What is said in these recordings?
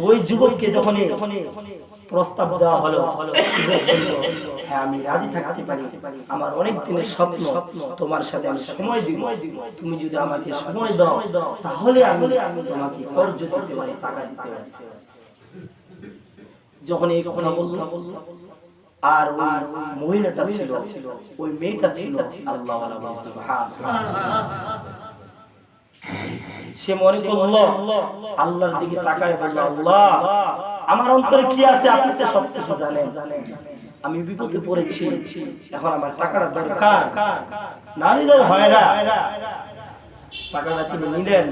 ওই যুবককে যখন প্রস্তাব দেওয়া হলো, হ্যাঁ আমি রাজি থাকতে পারি, আমার অনেক দিনের স্বপ্ন তোমার সাথে আমি সময় দিব, তুমি যদি আমাকে সময় দাও তাহলে আমি তোমাকে কর্জ দিতে পারি, টাকা দিতে পারি। যখন এই কথা বললো, আর ওই মহিলাটা ছিল, ওই মেয়েটা ছিল আল্লাহওয়ালা, সে মনে করলো আল্লাহর দিকে তাকায় বলল, আল্লাহ আমার অন্তরে কি আছে আপনি তো সবকিছু জানেন, আমি বিপদে পড়েছি, এখন আমার টাকাটা দরকার, না নিলেও হয় না। টাকাটা তিনি নিলেন,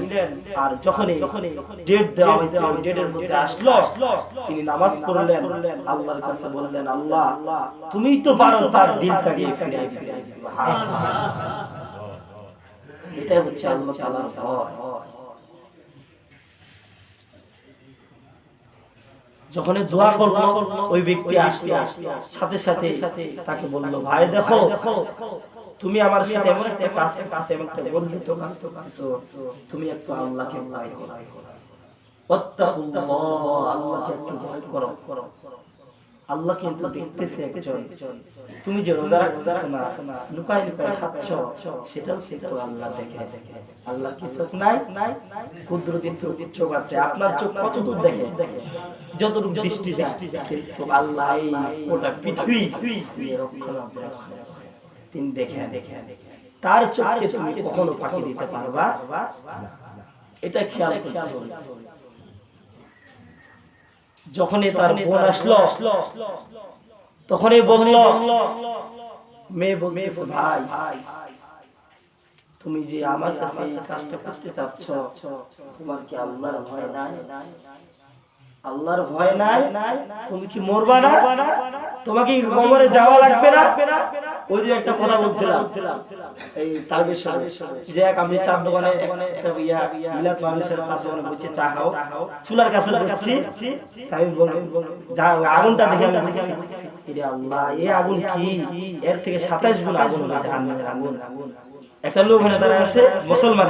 আর যখনই ডেট দেওয়া হয়েছে ডেটের মধ্যে আসলো, তিনি নামাজ পড়লেন, আল্লাহর কাছে বললেন, আল্লাহ তুমিই তো পারো তার দিলটাকে ফিরিয়ে দিতে। এটাই হচ্ছে আল্লাহ তাআলার ভয়। যখন দোয়া করলো, ওই ব্যক্তি আসলো, সাথে সাথে তাকে বলল, ভাই দেখো তুমি আমার সাথে এমন একটা কাজ করতেছো, এমন একটা বন্ধুত্ব কাজ করতেছো, তুমি একটু আল্লাহকে ভয় করো, ওয়াত্তাকুল্লাহ, আল্লাহকে একটু ভয় করো। আল্লাহ কিন্তু দেখতেছে একজন, তুমি যে রোজা রাখতেছ না, লুকায় লুকায় খাচ্ছ, সেটাও কিন্তু আল্লাহ দেখে। আল্লাহ কি চোখ নাই? কুদরতি চোখ আছে। আপনার চোখ কত দূর দেখে? যতটুকু দৃষ্টি কিন্তু আল্লাহ এই গোটা পৃথিবী তিনি দেখে। তার চোখকে তুমি কখনো ফাঁকি দিতে পারবা? এটা খেয়াল করতে হবে। যখনই তার বোন আসলো, তখনই বলল, মেয়ে বলতেছে, ভাই তুমি যে আমার কাছে এই কাজটা করতে চাচ্ছ, তোমার কি আল্লাহর ভয় নাই? আল্লাহর ভয় নাই? তুমি কি মরবা না? তোমাকে কি কবরে যাওয়া লাগবে না? ওই যে একটা কথা বলছিলাম এই তালবের সামনে, যে এক আমি চার দোকানে একটা মিলাদ মাহফিলের চার দোকানে বসে চা খাও, চুলার কাছে বসছি, তাই আমি বললাম যা আগুনটা দেখে আমি দেখছি, এরে আল্লাহ এই আগুন কি, এর থেকে 27 গুণ আগুন হবে জাহান্নামের আগুন। একটা লোক এখানে দাঁড়ায় আছে, মুসলমান,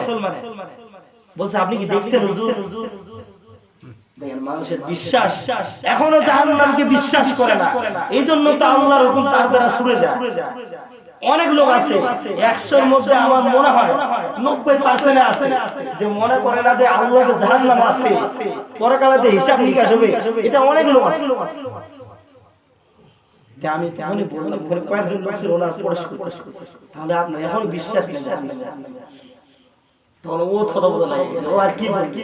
বলছে আপনি কি দেখছেন হুজুর? দেখেন মানুষের বিশ্বাস এখনো জাহান্নামকে বিশ্বাস করে না, এই জন্য তো আল্লাহর হুকুম তার দ্বারা ছুড়ে যায়। অনেক লোক আছে 100-এর মধ্যে আমার মনে হয় 90% আছে যে মনে করে না যে আল্লাহর জাহান্নাম আছে, পরকালেতে হিসাব নিকাশ হবে, এটা অনেক লোক আছে। আমি তখনই বললাম, কয়েকজন লোক ছিল ওনার প্রশ্ন করতেছে, তাহলে আপনার এখনো বিশ্বাস নেই জাহান্নামে? তখন ও থতমত লাগে, ও আর কি বলবে?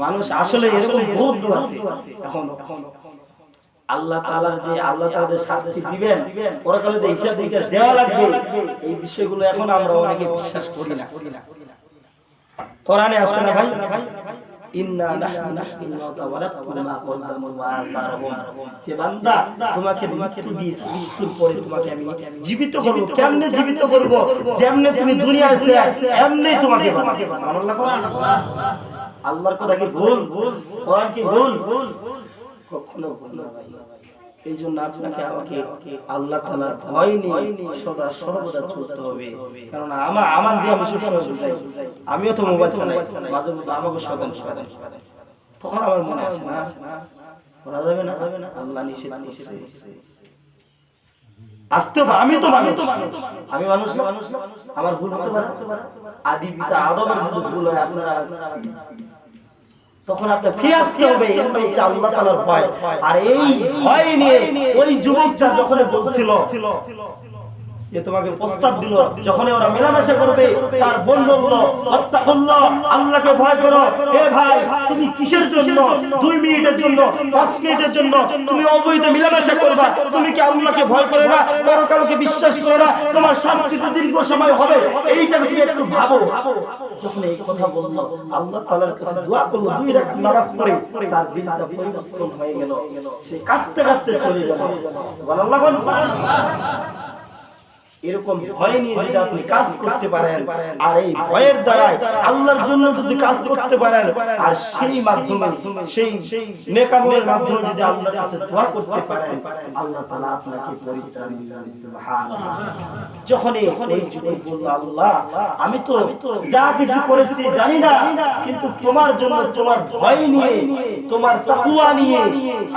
মানুষ আসলে এরকম বহুত লোক আছে এখন আল্লাহ তাআলার যে আল্লাহ তাআলা শাস্তি দিবেন, পরকালে হিসাব নিকাশ দেওয়া লাগবে, এই বিষয়গুলো এখন আমরা অনেকে বিশ্বাস করি না। কোরআনে আছে না ভাই, ইন্না নাহনু নাহমিল মাউতা ওয়া নাকতুবু মা কদ্দামু ওয়া আসারহুম, যে বান্দা তোমাকে মৃত্যু দিয়েছি, মৃত্যুর পরে তোমাকে আমি জীবিত করব। কেমনে জীবিত করব? যেমনে তুমি দুনিয়ায় ছিলে এমনি তোমাকে বানাবো। সুবহানাল্লাহ। আল্লাহর কথা কি ভুল? কোরআন কি ভুল? কখনো ভুল না ভাই। এই জন্য আপনাকে আমাকে আল্লাহ তাআলার ভয় নিয়ে সদা সর্বদা চলতে হবে। কারণ আমার দিয়ে আমি সবসময় বুঝাই, আমিও তো মোবাইল চালাই, মাঝে মধ্যে আমাকে সদন তখন আমার মনে আসে না, করা যাবে না, আল্লাহ নিষেধ করছে। আসতে আমি তো মানুষ, আমি মানুষ না, আমার ভুল হতে পারে। আদি পিতা আদমের ভুল হয়, আপনারা তখন আপনাকে ফিরে আসতে হবে। এটা হচ্ছে আল্লাহ তাআলার ভয়। আর এই ভয় নিয়ে ওই যুবকটা যখন বলছিল যে তোমাকে প্রস্তাব দিল, যখন ওরা মেলামেশা করবে, তার বোন বলল, আত্তাকুল্লাহ, আল্লাহকে ভয় করো। এ ভাই তুমি কিসের জন্য 2 মিনিটের জন্য 5 মিনিটের জন্য তুমি অবৈধ মেলামেশা করবা? তুমি কি আল্লাহকে ভয় করে না? পরকালকে বিশ্বাস করে না? তোমার শাস্তি তো দীর্ঘ সময় হবে, এইটা তুমি একটু ভাবো। যখন এই কথা বলল, আল্লাহ তাআলার কাছে দোয়া করলো, 2 রাকাত নামাজ পড়ে তার দিলটা পরিবর্তন হয়ে গেল, সে কাঁদতে কাঁদতে চলে গেল। সুবহানাল্লাহ। এরকম ভয় নিয়ে যদি আপনি কাজ করতে পারেন, আর এই ভয়ের দ্বারা আল্লাহর জন্য যদি কাজ করতে পারেন, আর সেই মাধ্যমে সেই নেকামলের মাধ্যমে যদি আল্লাহর কাছে দোয়া করতে পারেন, আল্লাহ তাআলা আপনাকে পরিত্রাণ দিবেন। সুবহানাল্লাহ। যখন এই যুবক বলল, আল্লাহ আমি তো যা কিছু করেছি জানি না, কিন্তু তোমার জন্য তোমার ভয় নিয়ে তোমার তাকওয়া নিয়ে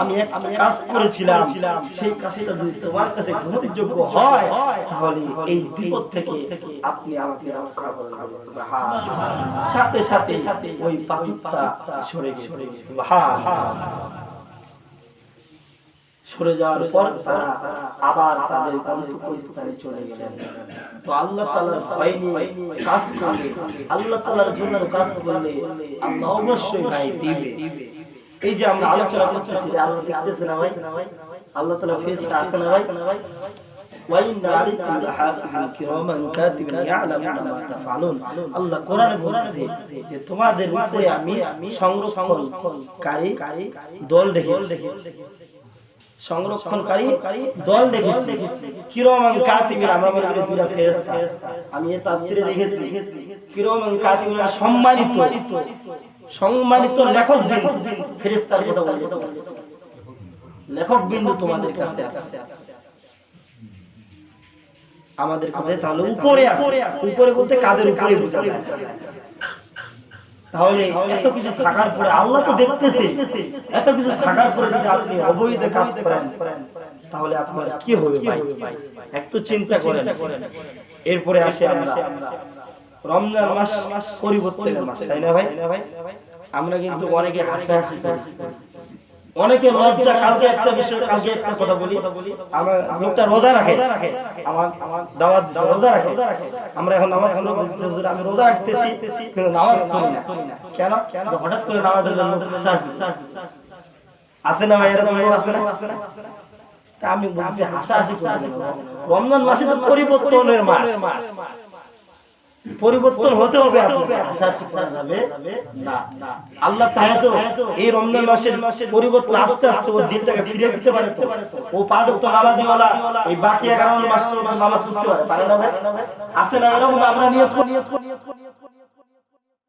আমি একটা কাজ করেছিলাম, সেই কাজটা যদি তোমার কাছে গ্রহণযোগ্য হয় তাহলে এই বিপদ থেকে আপনি আমাকে রক্ষা করবেন। সুবহানাল্লাহ। সাথে সাথে ওই পাথরটা সরে গেছে। সুবহানাল্লাহ। সরে যাওয়ার পর তারা আবার তাদের গন্তব্যস্থানে চলে গেলেন। তো আল্লাহ তাআলার ভয় নিয়ে কাজ করলে, আল্লাহ তাআলার জন্য কাজ করলে আল্লাহ অবশ্যই ভাই দিবে। এই যে আমরা আলোচনা করতেছি, আল্লাহ দেখতেছে না ভাই? আল্লাহ তাআলা ফেরেশতা আছে না ভাই? ওয়াইন্না আলাইকুম লাহাফিযিন কিরামান কাতিবিন ইয়ালামুনা মা তাফআলুন। আল্লাহ কোরআনে বলছে যে তোমাদের উপরে আমি সংরক্ষণকারী দল রেখেছি, সংরক্ষণকারী দল দেখেছি। কিরামান কাতিবিন, আমরা বলি দুইটা ফেরেশতা। আমি এই তাফসীরে দেখেছি কিরামান কাতিবিন সম্মানিত লেখক বিন্দু, ফেরেশতার কথা বলছে, লেখক বিন্দু তোমাদের কাছে আছে, আমাদের কাছে তাহলে উপরে আছে। উপরে বলতে কাদের উপরে বোঝা যায়? তাহলে এত কিছু থাকার পরে আল্লাহ তো দেখতেছে, এত কিছু থাকার পরে যদি আপনি অবৈধ কাজ করেন তাহলে আপনার কি হবে ভাই? একটু চিন্তা করেন। এরপরে আসে আমরা রমজান মাস পরিবর্তনের মাস, তাই না ভাই? আমরা কিন্তু অনেকে হাসাহাসি করি, অনেকে লজ্জা। কালকে একটা বিষয়, কালকে একটা কথা বলি, আমার লোকটা রোজা রাখে, আমার দাওয়াত রোজা রাখে, আমরা এখন নামাজ পড়ব, আমি রোজা রাখতেছি কিন্তু নামাজ পড়ি না। কেন? হঠাৎ করে নামাজের জন্য হাসাহাসি আছে না ভাই? এরকম লোক আছে না? তা আমি বলছি হাসাহাসি করবেন না। রমজান মাসে তো পরিবর্তনের মাস, পরিবর্তন হতে হবে, হাসাহাসি করা যাবে না। আল্লাহ চায় তো এই রমজান মাসের পরিবর্তন আস্তে আস্তে ওর দিনটাকে ফিরে দিতে পারে। তো ও 5 ওয়াক্ত নামাজীওয়ালা এই বাকি 11 মাস নামাজ পড়তে পারে না ভাই? আছে না এরকম? আমরা নিয়ত